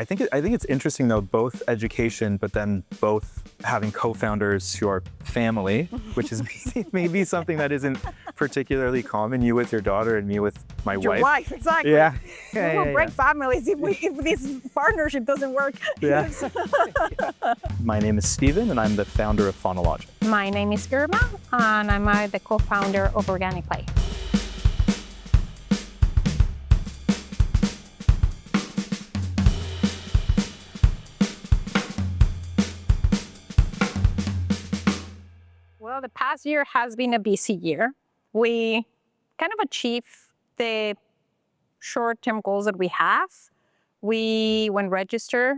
I think it's interesting though, both education, but then both having co-founders who are family, which is maybe something that isn't particularly common. You with your daughter and me with my wife. Your wife, exactly. Yeah. We will break families if this partnership doesn't work. Yeah. My name is Steven, and I'm the founder of PhonoLogic. My name is Irma, and I'm the co-founder of Organic Play. Well, the past year has been a busy year. We kind of achieved the short-term goals that we have. We got registered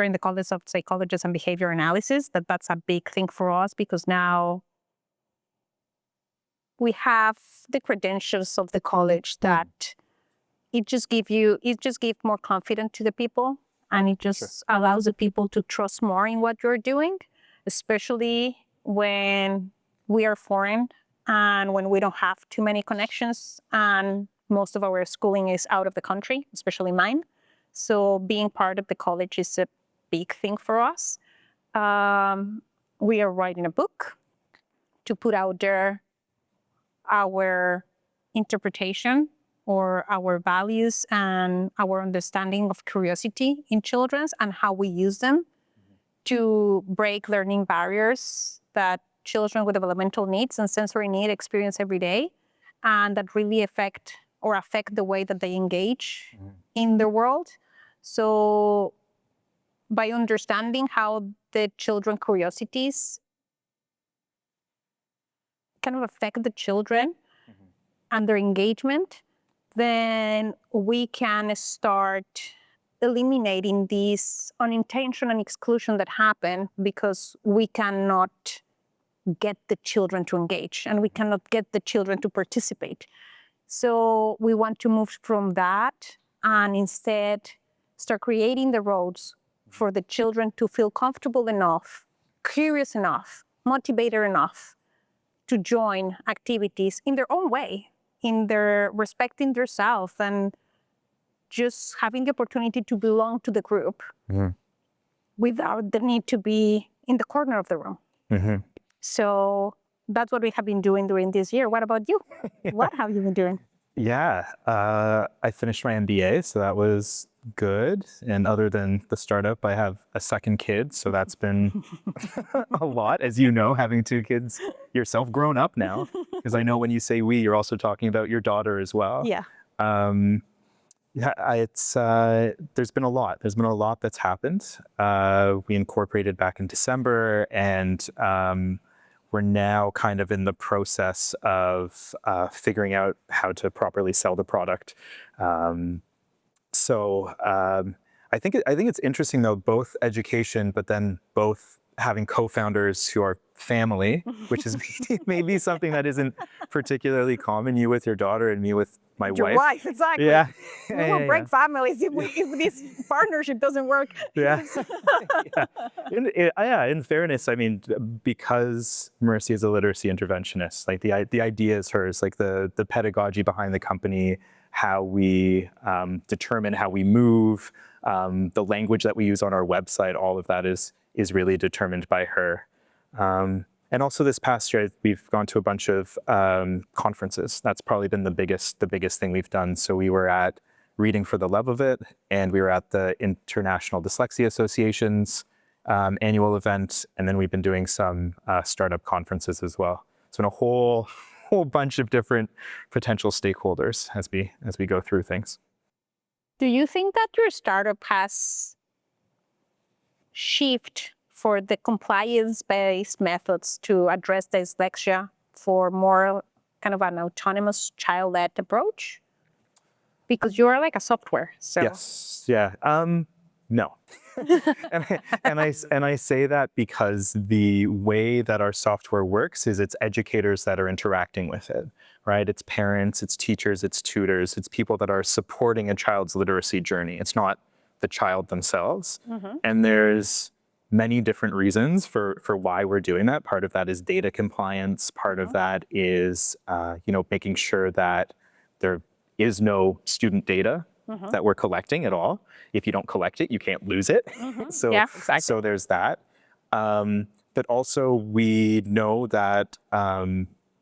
in the College of Psychologists and Behavior Analysis. That's a big thing for us because now we have the credentials of the college that it just gives more confidence to the people, and it just allows the people to trust more in what you're doing, especially when we are foreign and when we don't have too many connections and most of our schooling is out of the country, especially mine. So being part of the college is a big thing for us. We are writing a book to put out there our interpretation or our values and our understanding of curiosity in children and how we use them to break learning barriers that children with developmental needs and sensory need experience every day, and that really affect the way that they engage in the world. So by understanding how the children's curiosities kind of affect the children and their engagement, then we can start eliminating these unintentional exclusion that happen because we cannot get the children to engage and we cannot get the children to participate. So we want to move from that and instead start creating the roads for the children to feel comfortable enough, curious enough, motivated enough to join activities in their own way, in their respecting themselves and just having the opportunity to belong to the group without the need to be in the corner of the room. So that's what we have been doing during this year. What about you? What have you been doing? Yeah, I finished my MBA, so that was good. And other than the startup, I have a second kid, so that's been a lot, as you know, having two kids yourself, grown up now. Because I know when you say we, you're also talking about your daughter as well. Yeah. There's been a lot. There's been a lot that's happened. We incorporated back in December, and we're now kind of in the process of figuring out how to properly sell the product. I think it's interesting though, both education, but then both having co-founders who are family, which is maybe something that isn't particularly common. You with your daughter and me with my wife. Your wife, exactly. Yeah. We will break families if this partnership doesn't work. Yeah. In fairness, I mean, because Mercy is a literacy interventionist, like the idea is hers, like the pedagogy behind the company, how we determine how we move, the language that we use on our website, all of that is really determined by her. And also this past year, we've gone to a bunch of conferences. That's probably been the biggest thing we've done. So we were at Reading for the Love of It, and we were at the International Dyslexia Association's annual event, and then we've been doing some startup conferences as well. It's been a whole bunch of different potential stakeholders as we go through things. Do you think that your startup has shifted for the compliance-based methods to address dyslexia for more kind of an autonomous child-led approach? Because you are like a software, so. Yes, yeah, no. and I say that because the way that our software works is it's educators that are interacting with it, right? It's parents, it's teachers, it's tutors, it's people that are supporting a child's literacy journey. It's not the child themselves. And there's many different reasons for why we're doing that. Part of that is data compliance. Part of that is making sure that there is no student data that we're collecting at all. If you don't collect it, you can't lose it. So, Yeah, exactly. so there's that. But also we know that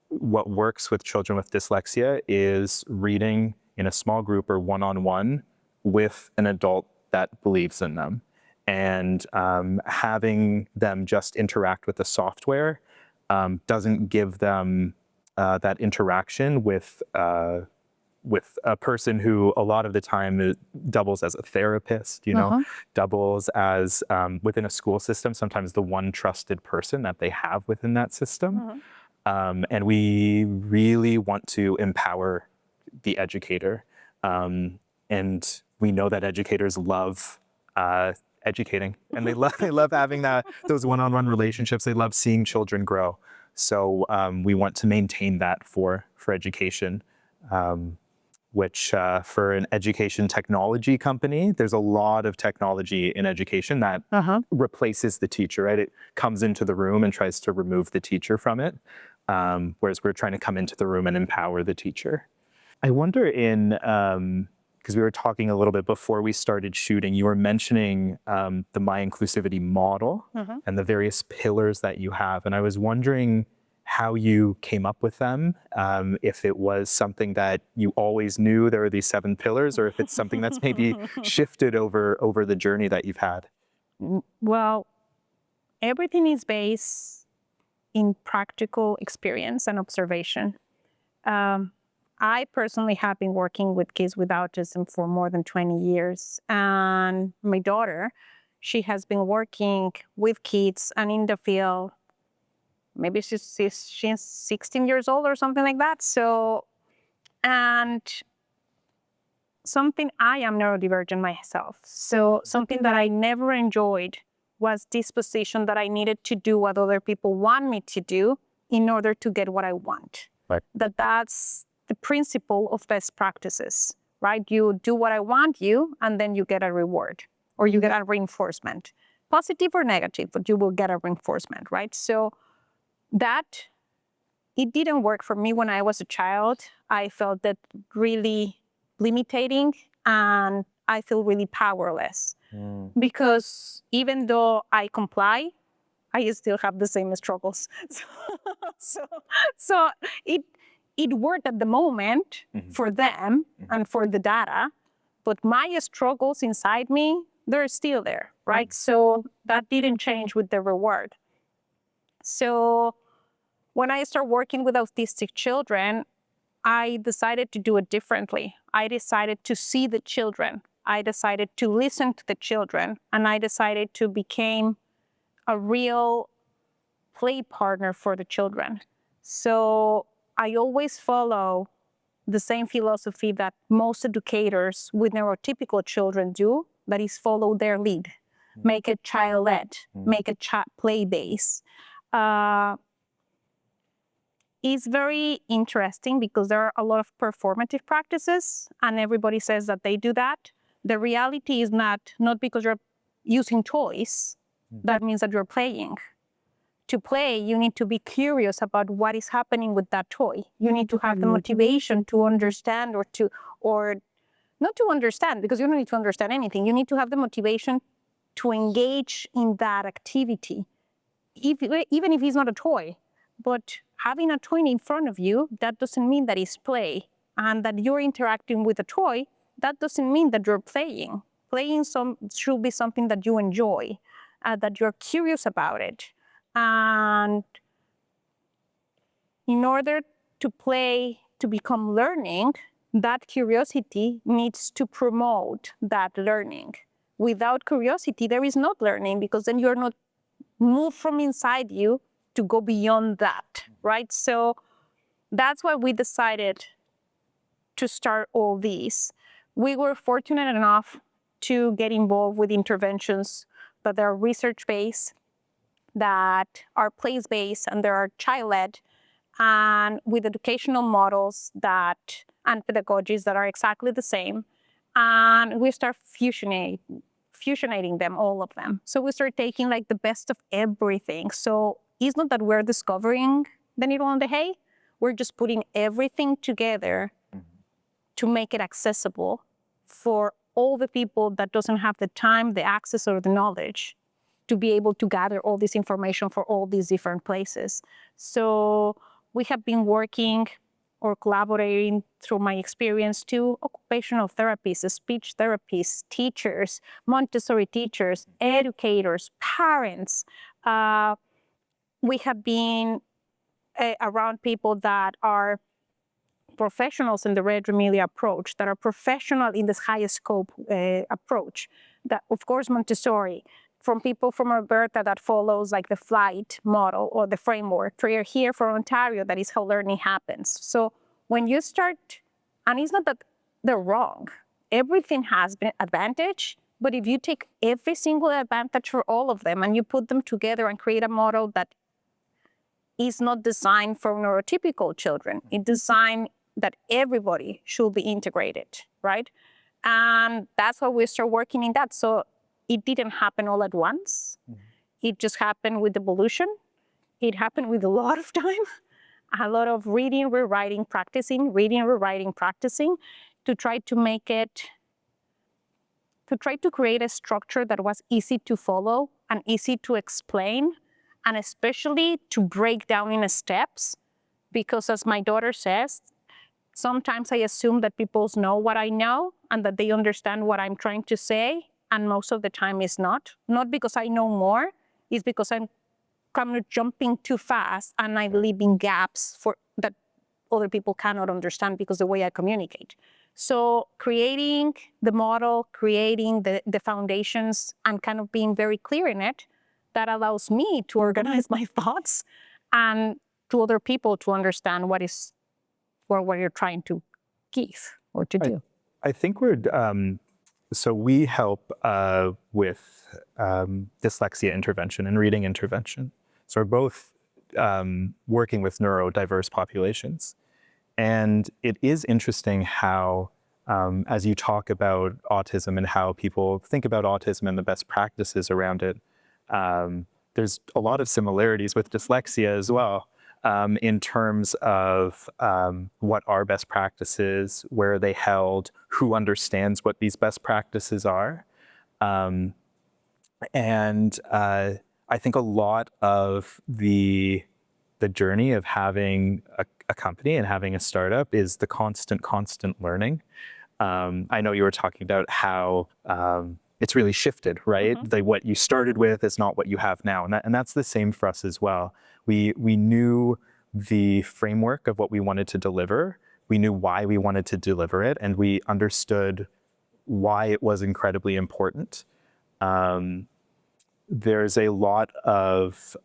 what works with children with dyslexia is reading in a small group or one-on-one with an adult that believes in them. And having them just interact with the software doesn't give them that interaction with a person who a lot of the time doubles as a therapist, doubles as within a school system, sometimes the one trusted person that they have within that system. And we really want to empower the educator. And we know that educators love educating, and they love having those one-on-one relationships. They love seeing children grow. So we want to maintain that for education, which for an education technology company, there's a lot of technology in education that replaces the teacher, right? It comes into the room and tries to remove the teacher from it, whereas we're trying to come into the room and empower the teacher. I wonder because we were talking a little bit before we started shooting, you were mentioning the My Inclusivity model and the various pillars that you have. And I was wondering how you came up with them, if it was something that you always knew there were these 7 pillars, or if it's something that's maybe shifted over the journey that you've had. Well, everything is based in practical experience and observation. I personally have been working with kids with autism for more than 20 years. And my daughter, she has been working with kids and in the field. Maybe she's 16 years old or something like that. So, and I am neurodivergent myself. So something that I never enjoyed was this position that I needed to do what other people want me to do in order to get what I want. Right. That's the principle of best practices, right? You do what I want you, and then you get a reward, or you get a reinforcement, positive or negative, but you will get a reinforcement, right? So that, it didn't work for me when I was a child. I felt that really limiting, and I feel really powerless because even though I comply, I still have the same struggles. So it worked at the moment for them and for the data, but my struggles inside me, they're still there, right? So that didn't change with the reward. So when I started working with autistic children, I decided to do it differently. I decided to see the children. I decided to listen to the children, and I decided to become a real play partner for the children. So I always follow the same philosophy that most educators with neurotypical children do, that is follow their lead. Make it child-led, make it play-based. It's very interesting because there are a lot of performative practices, and everybody says that they do that. The reality is not because you're using toys, that means that you're playing. To play, you need to be curious about what is happening with that toy. You need to have the motivation to understand, or not to understand, because you don't need to understand anything. You need to have the motivation to engage in that activity, even if it's not a toy. But having a toy in front of you, that doesn't mean that it's play. And that you're interacting with a toy, that doesn't mean that you're playing. Playing should be something that you enjoy, that you're curious about it. And in order to play, to become learning, that curiosity needs to promote that learning. Without curiosity, there is not learning, because then you're not moved from inside you to go beyond that, right? So that's why we decided to start all these. We were fortunate enough to get involved with interventions that are research-based, that are place-based, and they are child-led, and with educational models and pedagogies that are exactly the same. And we start fusionating them, all of them. So we start taking like the best of everything. So it's not that we're discovering the needle on the hay. We're just putting everything together to make it accessible for all the people that doesn't have the time, the access, or the knowledge to be able to gather all this information for all these different places. So we have been working or collaborating through my experience to occupational therapists, speech therapists, teachers, Montessori teachers, educators, parents. We have been around people that are professionals in the red media approach, that are professional in this highest scope approach. That, of course, Montessori, from people from Alberta that follows like the flight model or the framework. We're here from Ontario, that is how learning happens. So when you start, and it's not that they're wrong, everything has an advantage, but if you take every single advantage for all of them and you put them together and create a model that is not designed for neurotypical children, it's designed that everybody should be integrated, right? And that's why we start working in that. So it didn't happen all at once. It just happened with evolution. It happened with a lot of time, a lot of reading, rewriting, practicing, to try to make it, to try to create a structure that was easy to follow and easy to explain, and especially to break down in steps. Because as my daughter says, sometimes I assume that people know what I know and that they understand what I'm trying to say, and most of the time it's not. Not because I know more, it's because I'm kind of jumping too fast and I'm leaving gaps for that other people cannot understand because of the way I communicate. So creating the model, creating the foundations, and kind of being very clear in it, that allows me to organize my thoughts and to other people to understand what you're trying to give or to do. I think so we help with dyslexia intervention and reading intervention. So we're both working with neurodiverse populations. And it is interesting how, as you talk about autism and how people think about autism and the best practices around it, there's a lot of similarities with dyslexia as well, in terms of what are best practices, where are they held, who understands what these best practices are. And I think a lot of the journey of having a company and having a startup is the constant learning. I know you were talking about how it's really shifted, right? What you started with is not what you have now. And that's the same for us as well. We knew the framework of what we wanted to deliver. We knew why we wanted to deliver it, and we understood why it was incredibly important. There's a lot of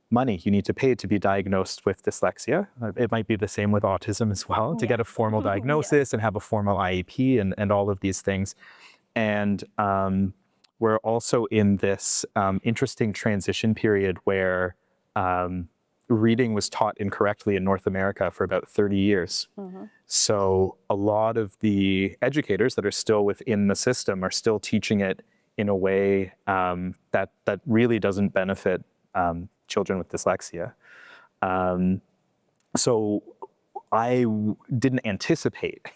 money you need to pay to be diagnosed with dyslexia. It might be the same with autism as well, to get a formal diagnosis and have a formal IEP and all of these things. And we're also in this interesting transition period where reading was taught incorrectly in North America for about 30 years. So a lot of the educators that are still within the system are still teaching it in a way that really doesn't benefit children with dyslexia. So I didn't anticipate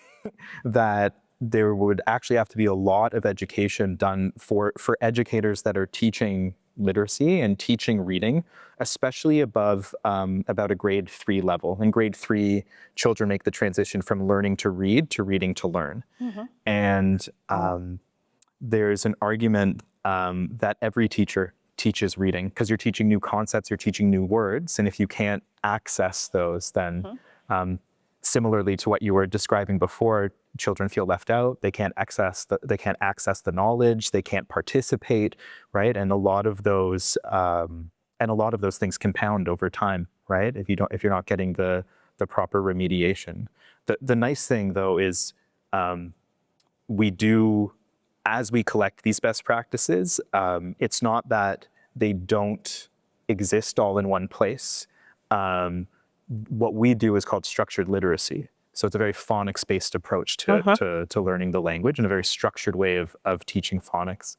that there would actually have to be a lot of education done for educators that are teaching literacy and teaching reading, especially above about a grade 3 level. In grade 3, children make the transition from learning to read to reading to learn. And there's an argument that every teacher teaches reading because you're teaching new concepts, you're teaching new words, and if you can't access those, then similarly to what you were describing before, children feel left out. They can't access the knowledge. They can't participate, right? And a lot of those things compound over time, right? If you're not getting the proper remediation. The nice thing though is we do, as we collect these best practices, it's not that they don't exist all in one place. What we do is called structured literacy. So it's a very phonics-based approach to learning the language and a very structured way of teaching phonics.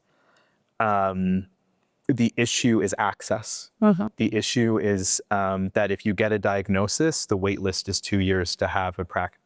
The issue is access. The issue is that if you get a diagnosis, the wait list is 2 years to have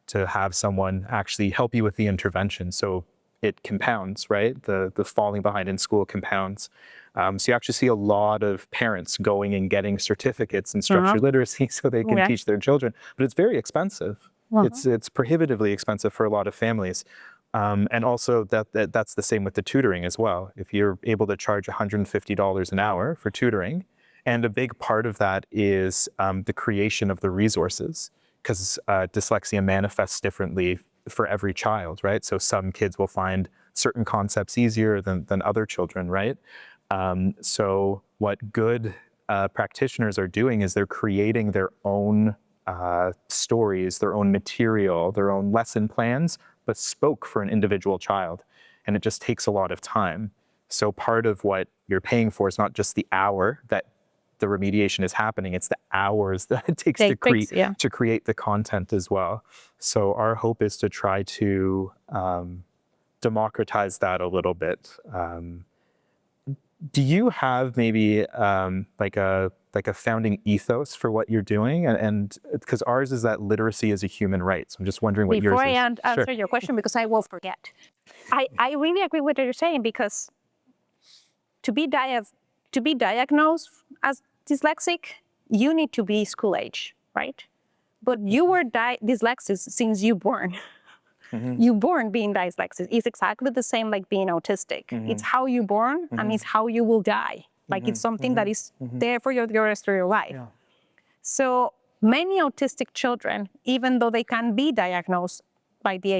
to have someone actually help you with the intervention. So it compounds, right? The falling behind in school compounds. So you actually see a lot of parents going and getting certificates in structured literacy so they can teach their children, but it's very expensive. It's prohibitively expensive for a lot of families. And also that's the same with the tutoring as well. If you're able to charge $150 an hour for tutoring, and a big part of that is the creation of the resources, because dyslexia manifests differently for every child, right? So some kids will find certain concepts easier than other children, right? So what good practitioners are doing is they're creating their own stories, their own material, their own lesson plans, bespoke for an individual child. And it just takes a lot of time. So part of what you're paying for is not just the hour that the remediation is happening, it's the hours that it takes to create the content as well. So our hope is to try to democratize that a little bit. Do you have maybe like a founding ethos for what you're doing? And because ours is that literacy is a human right. So I'm just wondering what yours is. Before I answer your question, because I will forget. I really agree with what you're saying, because to be diagnosed as dyslexic, you need to be school age, right? But you were dyslexic since you born. You born being dyslexic. It's exactly the same like being autistic. It's how you born and it's how you will die. Like it's something that is there for the rest of your life. Yeah. So many autistic children, even though they can be diagnosed by the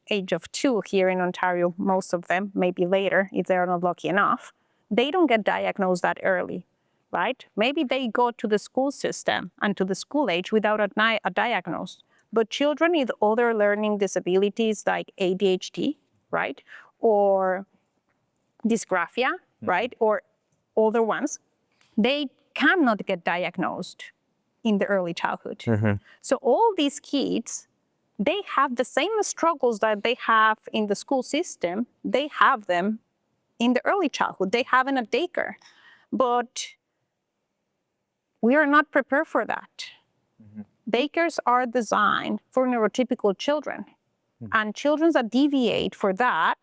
age of 2 here in Ontario, most of them, maybe later if they're not lucky enough, they don't get diagnosed that early, right? Maybe they go to the school system and to the school age without a diagnosis. But children with other learning disabilities like ADHD, right? Or dysgraphia, right? Or other ones, they cannot get diagnosed in the early childhood. So all these kids, they have the same struggles that they have in the school system. They have them in the early childhood. They have in a daycare. But we are not prepared for that. Daycares are designed for neurotypical children. And children that deviate for that,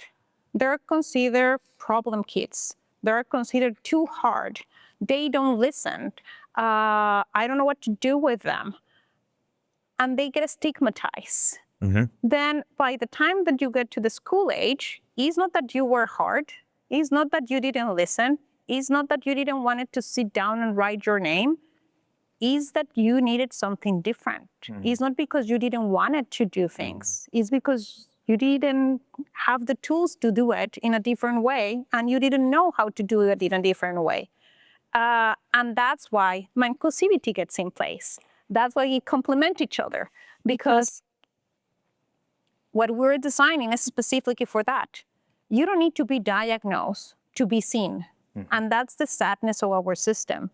they're considered problem kids. They're considered too hard. They don't listen. I don't know what to do with them. And they get stigmatized. Then by the time that you get to the school age, it's not that you were hard. It's not that you didn't listen. It's not that you didn't want it to sit down and write your name. Is that you needed something different. It's not because you didn't want it to do things. It's because you didn't have the tools to do it in a different way, and you didn't know how to do it in a different way. And that's why my inclusivity gets in place. That's why we complement each other, because what we're designing is specifically for that. You don't need to be diagnosed to be seen. And that's the sadness of our system.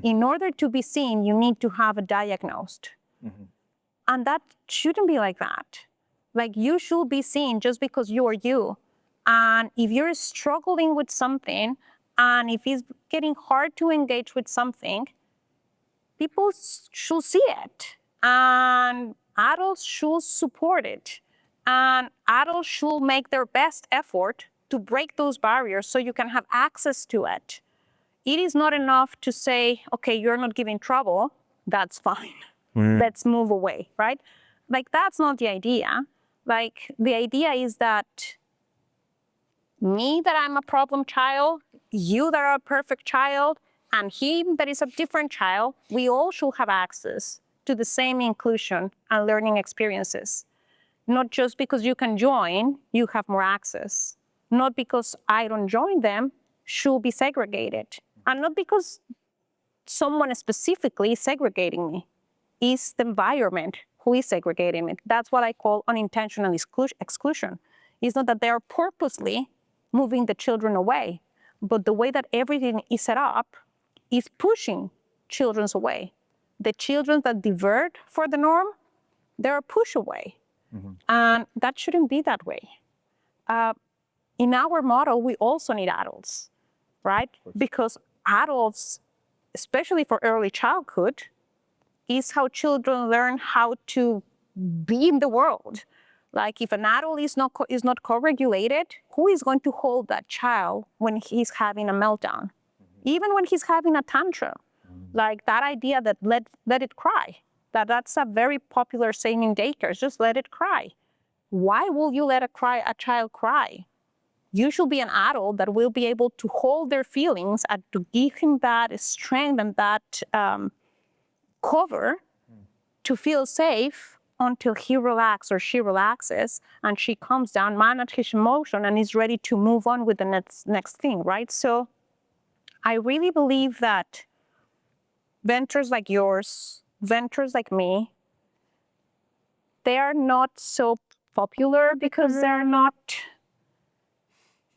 In order to be seen, you need to have a diagnosed. And that shouldn't be like that. Like you should be seen just because you are you. And if you're struggling with something, and if it's getting hard to engage with something, people should see it. And adults should support it. And adults should make their best effort to break those barriers so you can have access to it. It is not enough to say, okay, you're not giving trouble, that's fine. Let's move away, right? Like that's not the idea. Like the idea is that me, that I'm a problem child, you that are a perfect child, and him that is a different child, we all should have access to the same inclusion and learning experiences. Not just because you can join, you have more access. Not because I don't join them, should be segregated. And not because someone specifically is segregating me. It's the environment who is segregating me. That's what I call unintentional exclusion. It's not that they are purposely moving the children away, but the way that everything is set up is pushing children away. The children that divert for the norm, they're pushed away. And that shouldn't be that way. In our model, we also need adults, right? Because adults, especially for early childhood, is how children learn how to be in the world. Like if an adult is not co-regulated, who is going to hold that child when he's having a meltdown? Even when he's having a tantrum? Like that idea that let it cry. That's a very popular saying in daycares, just let it cry. Why will you let a child cry? You should be an adult that will be able to hold their feelings and to give him that strength and that cover to feel safe until he relaxes or she relaxes and she calms down, manages his emotion, and is ready to move on with the next thing, right? So I really believe that ventures like yours, ventures like me, they are not so popular because they're not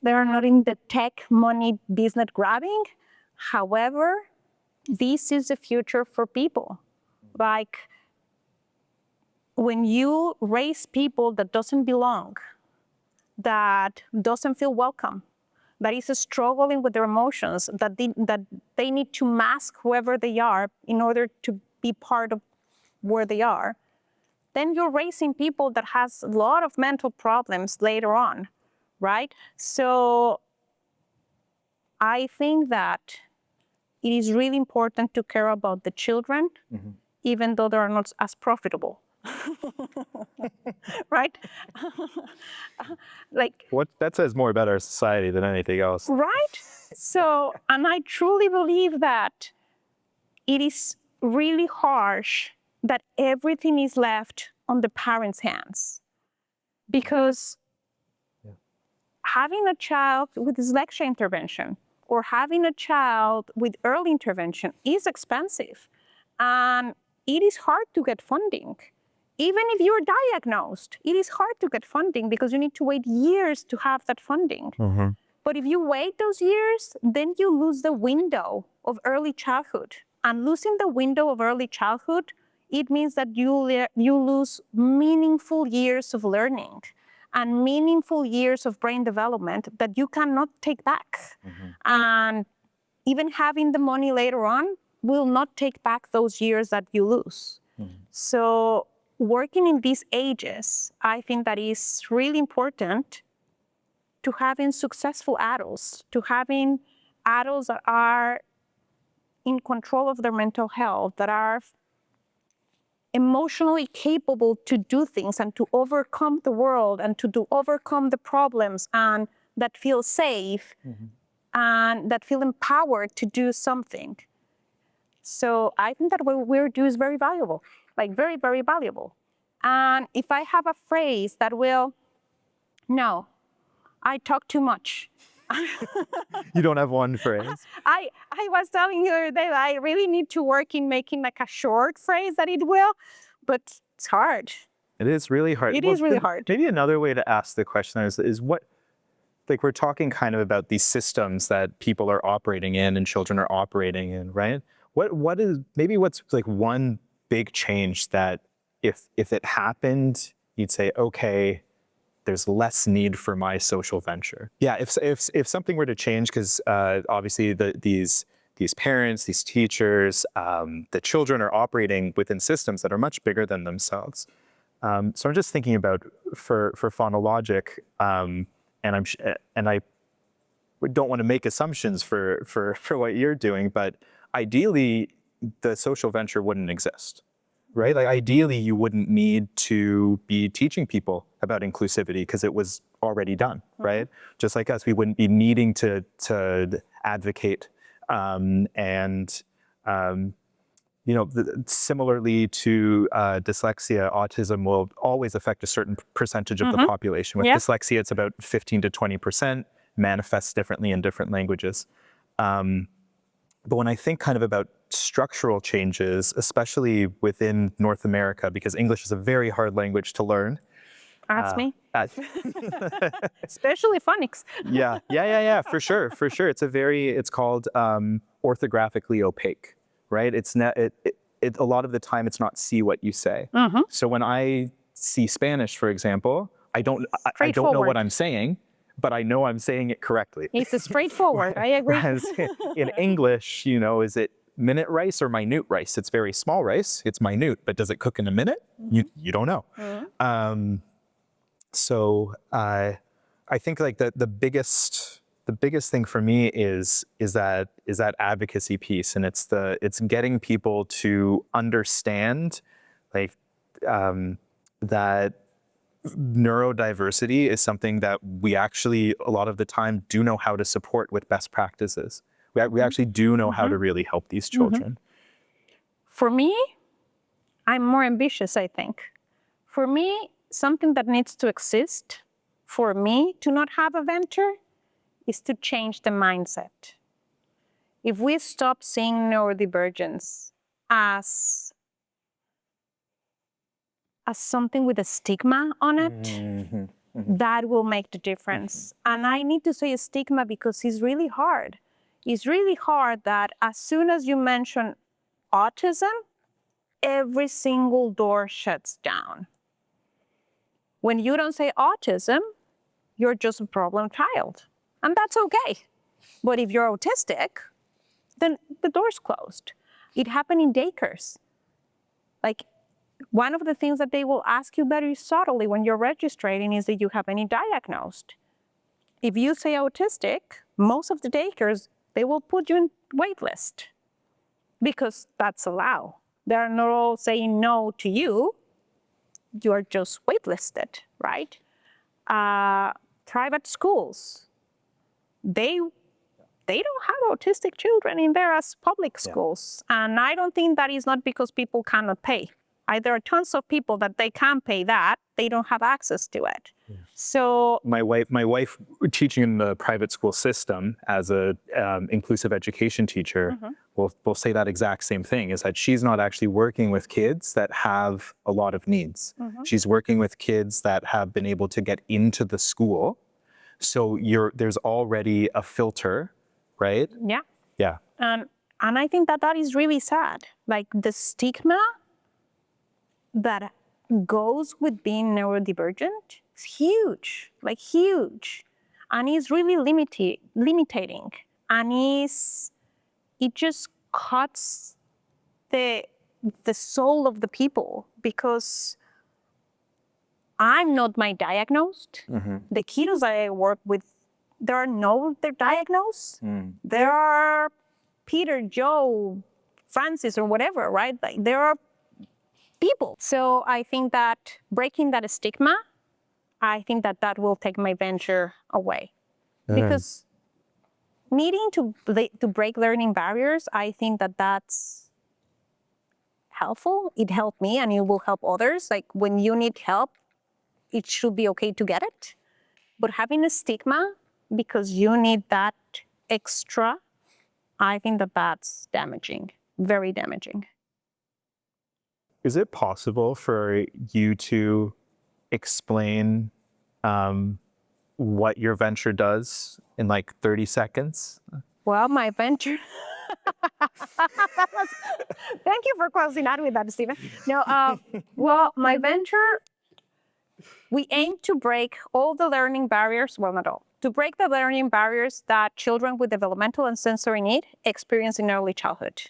in the tech money business grabbing. However, this is the future for people. Like when you raise people that doesn't belong, that doesn't feel welcome, that is struggling with their emotions, that they need to mask whoever they are in order to be part of where they are, then you're raising people that has a lot of mental problems later on, right? So I think that it is really important to care about the children, even though they are not as profitable. Right? Like What that says more about our society than anything else. right? So, and I truly believe that it is really harsh that everything is left on the parents' hands. Because having a child with dyslexia intervention or having a child with early intervention is expensive. And it is hard to get funding. Even if you're diagnosed, it is hard to get funding because you need to wait years to have that funding. But if you wait those years, then you lose the window of early childhood. And losing the window of early childhood, it means that you lose meaningful years of learning and meaningful years of brain development that you cannot take back. And even having the money later on will not take back those years that you lose. So working in these ages, I think that is really important to having successful adults, to having adults that are in control of their mental health, that are emotionally capable to do things and to overcome the world and to overcome the problems, and that feel safe and that feel empowered to do something. So I think that what we do is very valuable, like very, very valuable. And if I have a phrase that will, no, I talk too much. You don't have one phrase. I was telling you the other day that I really need to work in making like a short phrase that it will, but it's hard. It is really hard. It is really hard. Maybe another way to ask the question is what, like we're talking kind of about these systems that people are operating in and children are operating in, right? What's like one big change that if it happened, you'd say, okay, there's less need for my social venture. Yeah, if something were to change, because obviously these parents, these teachers, the children are operating within systems that are much bigger than themselves. So I'm just thinking about for PhonoLogic, and I don't want to make assumptions for what you're doing, but ideally the social venture wouldn't exist. Right? Like ideally, you wouldn't need to be teaching people about inclusivity because it was already done, right? Just like us, we wouldn't be needing to advocate. Similarly to dyslexia, autism will always affect a certain percentage of the population. With dyslexia, it's about 15 to 20%, manifests differently in different languages. But when I think kind of about structural changes, especially within North America, because English is a very hard language to learn. Ask me. Especially phonics. Yeah, for sure. It's called orthographically opaque, right? A lot of the time it's not see what you say. So when I see Spanish, for example, I don't know what I'm saying, but I know I'm saying it correctly. It's straightforward. I agree. Whereas in English, is it minute rice or minute rice? It's very small rice. It's minute, but does it cook in a minute? You don't know. So I think like the biggest thing for me is that advocacy piece, and it's getting people to understand like that neurodiversity is something that we actually a lot of the time do know how to support with best practices. We actually do know how to really help these children. For me, I'm more ambitious, I think. For me, something that needs to exist for me to not have a venture is to change the mindset. If we stop seeing neurodivergence as something with a stigma on it, that will make the difference. And I need to say a stigma because it's really hard. It's really hard that as soon as you mention autism, every single door shuts down. When you don't say autism, you're just a problem child. And that's okay. But if you're autistic, then the door's closed. It happened in daycares. Like, one of the things that they will ask you very subtly when you're registering is that you have any diagnosed. If you say autistic, most of the daycares, they will put you in wait list because that's allowed. They're not all saying no to you. You're just waitlisted, right? Private schools, they don't have autistic children in there as public schools. And I don't think that is not because people cannot pay. There are tons of people that they can pay that, they don't have access to it. So my wife teaching in the private school system as a inclusive education teacher will say that exact same thing, is that she's not actually working with kids that have a lot of needs. She's working with kids that have been able to get into the school. So there's already a filter, right? Yeah. And I think that is really sad. Like the stigma that goes with being neurodivergent is huge, like huge. And it's really limiting. And it just cuts the soul of the people, because I'm not diagnosed. The kiddos I work with, they're diagnosed. There are Peter, Joe, Francis, or whatever, right? Like there are people. So I think that breaking that stigma, I think that will take my venture away. Because needing to break learning barriers, I think that's helpful. It helped me and it will help others. Like when you need help, it should be okay to get it. But having a stigma because you need that extra, I think that's damaging, very damaging. Is it possible for you to explain what your venture does in like 30 seconds? Well, my venture... Thank you for closing out with that, Stephen. No, well, my venture, we aim to break all the learning barriers, well, not all, to break the learning barriers that children with developmental and sensory need experience in early childhood.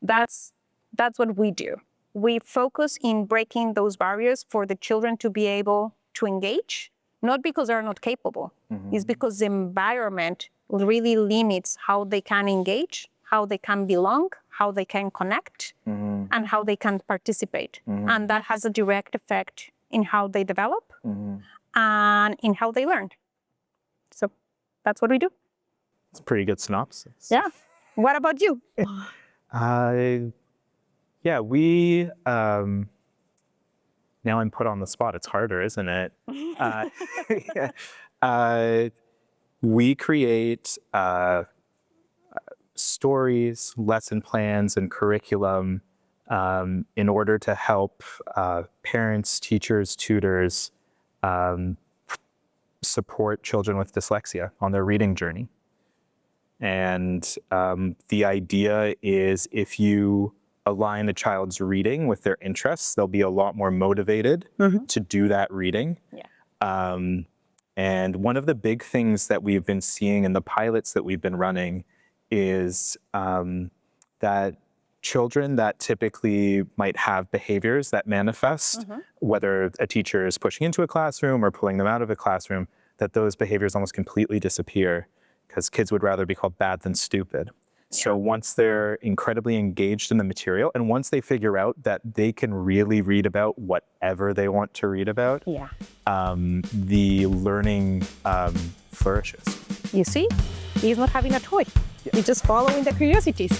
That's what we do. We focus in breaking those barriers for the children to be able to engage, not because they're not capable. It's because the environment really limits how they can engage, how they can belong, how they can connect, and how they can participate. And that has a direct effect in how they develop and in how they learn. So that's what we do. It's a pretty good synopsis. Yeah. What about you? Yeah, we, now I'm put on the spot. It's harder, isn't it? We create stories, lesson plans, and curriculum in order to help parents, teachers, tutors support children with dyslexia on their reading journey. And the idea is if you align a child's reading with their interests, they'll be a lot more motivated to do that reading. And one of the big things that we've been seeing in the pilots that we've been running is that children that typically might have behaviors that manifest, whether a teacher is pushing into a classroom or pulling them out of a classroom, that those behaviors almost completely disappear because kids would rather be called bad than stupid. So once they're incredibly engaged in the material, and once they figure out that they can really read about whatever they want to read about, the learning flourishes. You see, he's not having a toy. He's just following the curiosities.